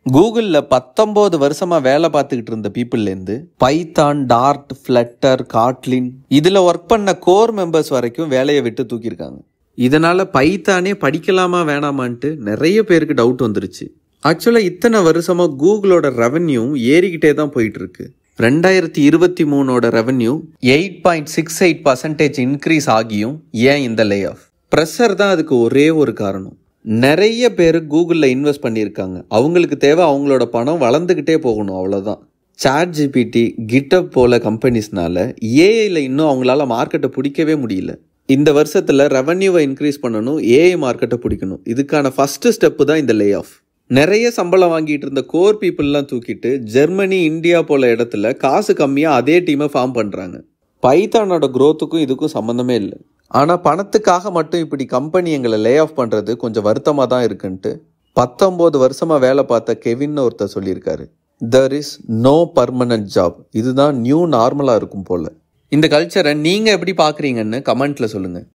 கூகுளில் 19 வருஷமா வேலை பார்த்துக்கிட்டு இருந்த பீப்புள்லேருந்து பைத்தான், டார்ட், ஃப்ளட்டர், காட்லின் இதில் ஒர்க் பண்ண கோர் மெம்பர்ஸ் வரைக்கும் வேலையை விட்டு தூக்கியிருக்காங்க. இதனால் பைத்தானே படிக்கலாமா வேணாமான்ட்டு நிறைய பேருக்கு டவுட் வந்துருச்சு. ஆக்சுவலாக இத்தனை வருஷமாக கூகுளோட ரெவன்யூ ஏறிக்கிட்டே தான் போயிட்டு இருக்கு. 2023 ரெவன்யூ 8.68% இன்க்ரீஸ் ஆகியும் ஏன் இந்த லே ஆஃப்? ப்ரெஷர் தான் அதுக்கு ஒரே ஒரு காரணம். நிறைய பேர் கூகுளில் இன்வெஸ்ட் பண்ணியிருக்காங்க. அவங்களுக்கு தேவை அவங்களோட பணம் வளர்ந்துக்கிட்டே போகணும், அவ்வளோதான். ChatGPT, GitHub போல கம்பெனிஸ்னால ஏஐயில் இன்னும் அவங்களால மார்க்கெட்டை பிடிக்கவே முடியல. இந்த வருஷத்தில் ரெவன்யூவை இன்க்ரீஸ் பண்ணணும், ஏஐ மார்க்கெட்டை பிடிக்கணும். இதுக்கான ஃபஸ்ட்டு ஸ்டெப்பு தான் இந்த லே ஆஃப். நிறைய சம்பளம் வாங்கிட்டு இருந்த கோர் பீப்புளெலாம் தூக்கிட்டு ஜெர்மனி, இந்தியா போல இடத்துல காசு கம்மியாக அதே டீமை ஃபார்ம் பண்ணுறாங்க. பைத்தானோட க்ரோத்துக்கும் இதுக்கும் சம்மந்தமே இல்லை. ஆனால் பணத்துக்காக மட்டும் இப்படி கம்பெனி எங்களை லே ஆஃப் பண்ணுறது கொஞ்சம் வருத்தமாக தான் இருக்குன்ட்டு 19 வருஷமாக வேலை பார்த்த கெவின்னு ஒருத்தர் சொல்லியிருக்காரு. there is no permanent job. இதுதான் நியூ நார்மலாக இருக்கும் போல். இந்த கல்ச்சரை நீங்கள் எப்படி பார்க்குறீங்கன்னு கமெண்ட்டில் சொல்லுங்கள்.